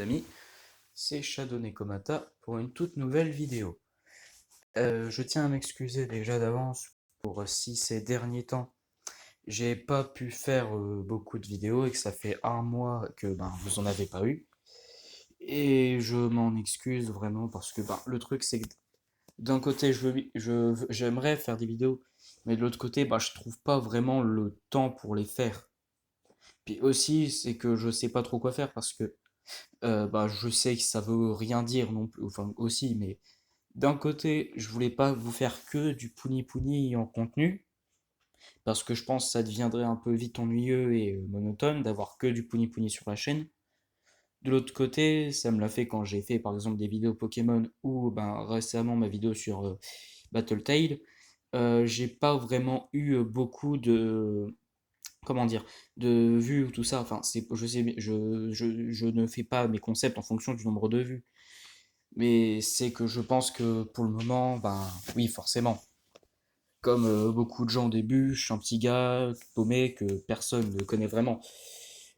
amis, c'est Shadow Nekomata pour une toute nouvelle vidéo. Je tiens à m'excuser déjà d'avance pour si ces derniers temps j'ai pas pu faire beaucoup de vidéos et que ça fait un mois que vous en avez pas eu. Et je m'en excuse vraiment parce que le truc c'est que d'un côté j'aimerais faire des vidéos, mais de l'autre côté je trouve pas vraiment le temps pour les faire. Puis aussi c'est que je sais pas trop quoi faire parce que je sais que ça veut rien dire non plus, enfin aussi, mais d'un côté, je voulais pas vous faire que du pouni pouni en contenu, parce que je pense que ça deviendrait un peu vite ennuyeux et monotone d'avoir que du pouni pouni sur la chaîne. De l'autre côté, ça me l'a fait quand j'ai fait par exemple des vidéos Pokémon ou récemment ma vidéo sur Battletail. J'ai pas vraiment eu beaucoup de comment dire de vues ou tout ça. Enfin, je sais, je ne fais pas mes concepts en fonction du nombre de vues. Mais c'est que je pense que pour le moment, oui, forcément. Comme beaucoup de gens au début, je suis un petit gars paumé que personne ne connaît vraiment.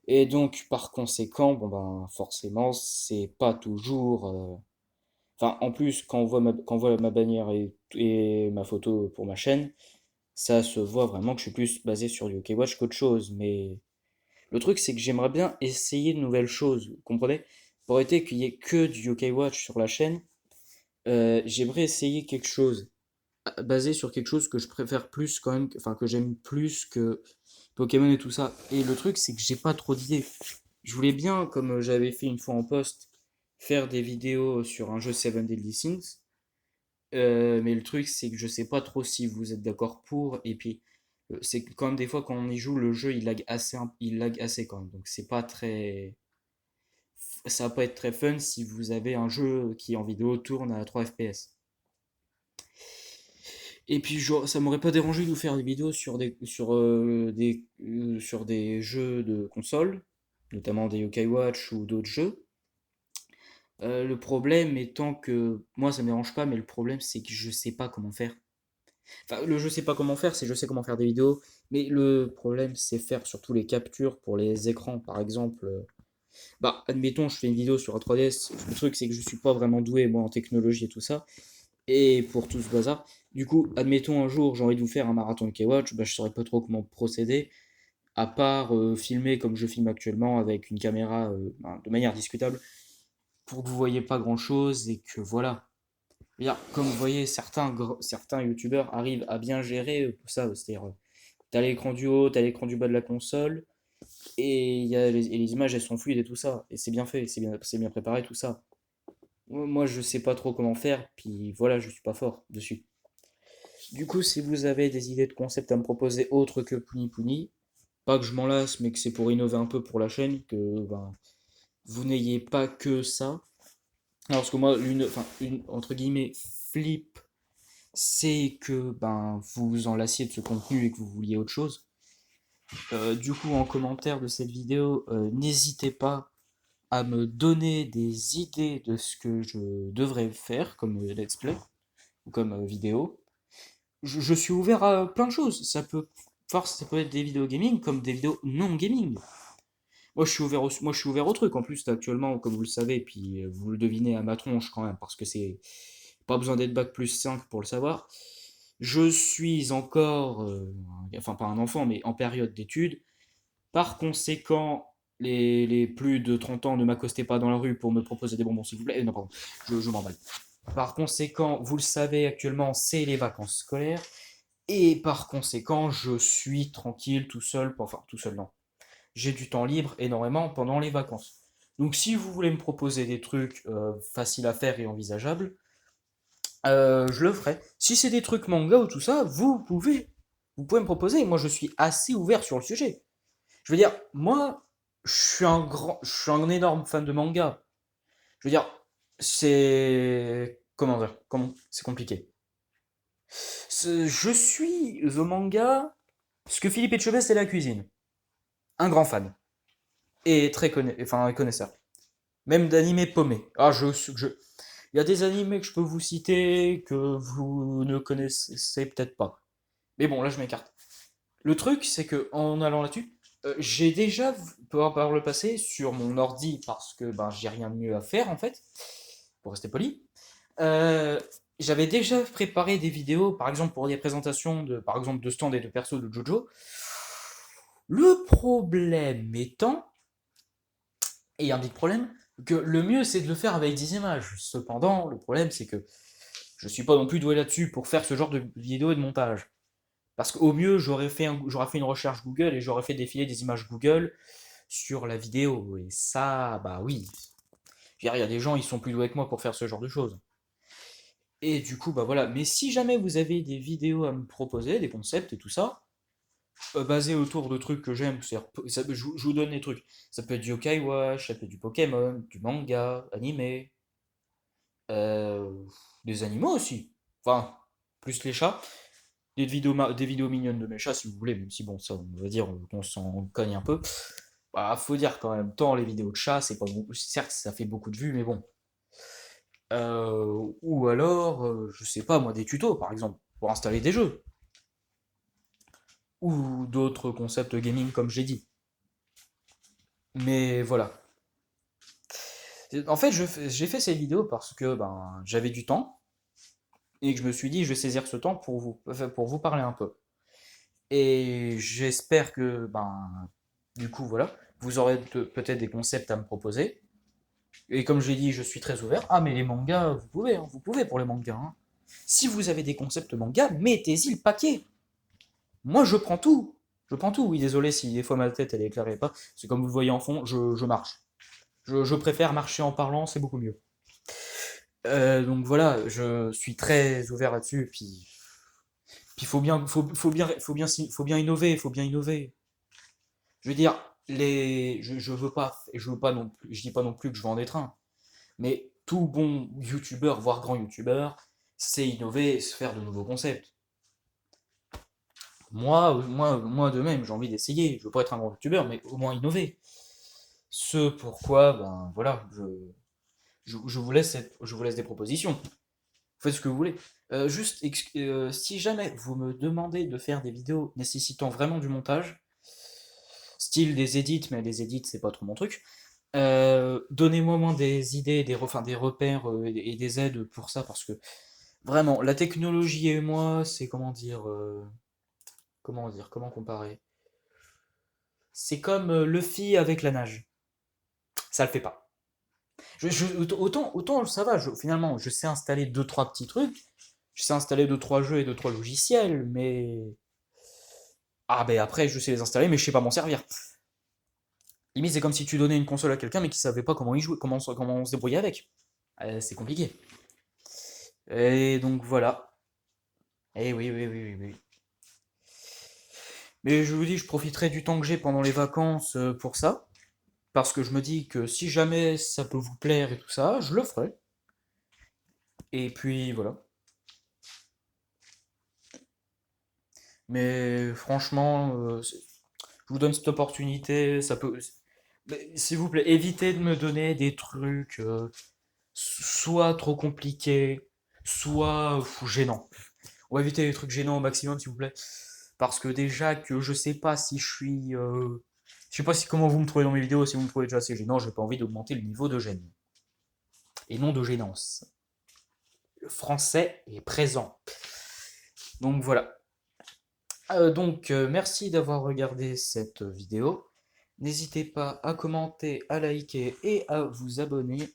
Et donc, par conséquent, forcément, c'est pas toujours. Enfin, en plus, quand on voit ma bannière et ma photo pour ma chaîne, ça se voit vraiment que je suis plus basé sur du Watch qu'autre chose. Mais le truc, c'est que j'aimerais bien essayer de nouvelles choses. Vous comprenez? Pour éviter qu'il y ait que du Watch sur la chaîne, j'aimerais essayer quelque chose basé sur quelque chose que je préfère plus quand même, enfin que j'aime plus que Pokémon et tout ça. Et le truc, c'est que j'ai pas trop d'idées. Je voulais bien, comme j'avais fait une fois en post, faire des vidéos sur un jeu Seven Deadly Sins. Mais le truc, c'est que je sais pas trop si vous êtes d'accord pour. Et puis, c'est que quand même des fois, quand on y joue, le jeu il lag assez quand même. Donc, c'est pas très. Ça va pas être très fun si vous avez un jeu qui en vidéo tourne à 3 FPS. Et puis ça m'aurait pas dérangé de vous faire des vidéos sur des jeux de console, notamment des Yokai Watch ou d'autres jeux. Le problème étant que moi ça me dérange pas, mais le problème c'est que je sais pas comment faire. Enfin, le je sais pas comment faire, c'est je sais comment faire des vidéos, mais le problème c'est faire surtout les captures pour les écrans. Par exemple, admettons je fais une vidéo sur un 3DS, le truc c'est que je suis pas vraiment doué moi en technologie et tout ça. Et pour tout ce bazar. Du coup, admettons un jour, j'ai envie de vous faire un marathon de K-Watch, je saurais pas trop comment procéder, à part filmer comme je filme actuellement avec une caméra de manière discutable, pour que vous voyez pas grand chose et que voilà. Bien, comme vous voyez, certains youtubeurs arrivent à bien gérer tout ça, c'est-à-dire t'as l'écran du haut, t'as l'écran du bas de la console, et, et les images elles sont fluides et tout ça, et c'est bien fait, c'est bien préparé tout ça. Moi je sais pas trop comment faire, puis voilà, je suis pas fort dessus. Du coup, si vous avez des idées de concepts à me proposer autres que Pouni Pouni, pas que je m'en lasse, mais que c'est pour innover un peu pour la chaîne, que vous n'ayez pas que ça. Alors, parce que moi, une entre guillemets flip, c'est que vous vous en lassiez de ce contenu et que vous vouliez autre chose. Du coup, en commentaire de cette vidéo, n'hésitez pas à me donner des idées de ce que je devrais faire comme let's play ou comme vidéo. Je suis ouvert à plein de choses. Ça peut être des vidéos gaming comme des vidéos non gaming. Moi, je suis ouvert au truc. En plus, actuellement, comme vous le savez, puis vous le devinez à ma tronche quand même, parce que c'est pas besoin d'être bac plus 5 pour le savoir. Je suis encore, enfin pas un enfant, mais en période d'études. Par conséquent, les plus de 30 ans ne m'accostez pas dans la rue pour me proposer des bonbons, s'il vous plaît. Non, pardon, je m'emballe. Par conséquent, vous le savez actuellement, c'est les vacances scolaires. Et par conséquent, je suis tranquille tout seul, enfin tout seul non. J'ai du temps libre énormément pendant les vacances. Donc si vous voulez me proposer des trucs faciles à faire et envisageables, je le ferai. Si c'est des trucs manga ou tout ça, vous pouvez me proposer. Moi, je suis assez ouvert sur le sujet. Je veux dire, moi, je suis un énorme fan de manga. Je veux dire, c'est compliqué. Je suis au manga ce que Philippe Etchebest est la cuisine. Un grand fan. Et enfin, connaisseur. Même d'animés paumés. Il y a des animés que je peux vous citer que vous ne connaissez peut-être pas. Mais bon, là je m'écarte. Le truc, c'est que en allant là-dessus, J'ai déjà, par le passé, sur mon ordi, parce que ben, j'ai rien de mieux à faire en fait, pour rester poli, euh, j'avais déjà préparé des vidéos, par exemple pour des présentations de, par exemple, de stand et de perso de Jojo. Le problème étant, et un big problème, que le mieux c'est de le faire avec des images. Cependant, le problème c'est que je suis pas non plus doué là-dessus pour faire ce genre de vidéo et de montage. Parce qu'au mieux, j'aurais fait une recherche Google et j'aurais fait défiler des images Google sur la vidéo. Et ça, bah oui. Je veux dire, il y a des gens, ils sont plus doués que moi pour faire ce genre de choses. Et du coup, bah voilà. Mais si jamais vous avez des vidéos à me proposer, des concepts et tout ça, basés autour de trucs que j'aime, je vous donne des trucs. Ça peut être du Yokai Watch, ça peut être du Pokémon, du manga, animé, euh, des animaux aussi. Enfin, plus les chats. Des vidéos mignonnes de mes chats si vous voulez, même si bon, ça, on va dire qu'on s'en cogne un peu. Bah, faut dire qu'en même temps, les vidéos de chats, c'est pas bon. Certes, ça fait beaucoup de vues, mais bon. Ou alors, je sais pas moi, des tutos par exemple, pour installer des jeux. Ou d'autres concepts gaming comme j'ai dit. Mais voilà. En fait, j'ai fait ces vidéos parce que ben, j'avais du temps et que je me suis dit, je vais saisir ce temps pour vous parler un peu. Et j'espère que, ben, du coup, voilà, vous aurez peut-être des concepts à me proposer. Et comme je l'ai dit, je suis très ouvert. Ah, mais les mangas, vous pouvez, hein, vous pouvez pour les mangas, hein. Si vous avez des concepts manga, mettez-y le paquet. Moi, je prends tout. Je prends tout. Oui, désolé si des fois ma tête elle est éclairée pas. C'est comme vous le voyez en fond, je marche. Je préfère marcher en parlant, c'est beaucoup mieux. Donc voilà, je suis très ouvert là-dessus. Puis faut bien innover, faut bien innover. Je veux dire, je veux pas non plus, je dis pas non plus que je vends des trains, mais tout bon youtubeur, voire grand youtubeur, c'est innover et se faire de nouveaux concepts. Moi de même, j'ai envie d'essayer. Je veux pas être un grand youtubeur, mais au moins innover. Ce pourquoi, ben voilà, je vous laisse des propositions. Faites ce que vous voulez. Si jamais vous me demandez de faire des vidéos nécessitant vraiment du montage, style des edits, mais les edits c'est pas trop mon truc, donnez-moi au moins des idées, enfin, des repères et des aides pour ça, parce que vraiment, la technologie et moi, c'est comment comparer? C'est comme Luffy avec la nage. Ça le fait pas. Autant ça va, finalement, je sais installer deux trois petits trucs, je sais installer deux trois jeux et deux trois logiciels, mais ah ben après je sais les installer, mais je sais pas m'en servir. Limite, c'est comme si tu donnais une console à quelqu'un mais qui savait pas comment y jouer, comment on se débrouillait avec. C'est compliqué. Et donc voilà. Et oui, oui, oui, oui, oui. Mais je vous dis, je profiterai du temps que j'ai pendant les vacances pour ça. Parce que je me dis que si jamais ça peut vous plaire et tout ça, je le ferai. Et puis voilà. Mais franchement, je vous donne cette opportunité. Ça peut. Mais, s'il vous plaît, évitez de me donner des trucs soit trop compliqués, soit gênants. On va éviter les trucs gênants au maximum, s'il vous plaît. Parce que déjà que je sais pas si je suis. Je sais pas si comment vous me trouvez dans mes vidéos, si vous me trouvez déjà assez gênant, j'ai pas envie d'augmenter le niveau de gêne. Et non de gênance. Le français est présent. Donc voilà. Merci d'avoir regardé cette vidéo. N'hésitez pas à commenter, à liker et à vous abonner.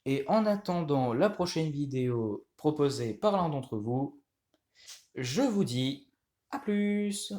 Et en attendant la prochaine vidéo proposée par l'un d'entre vous, je vous dis à plus.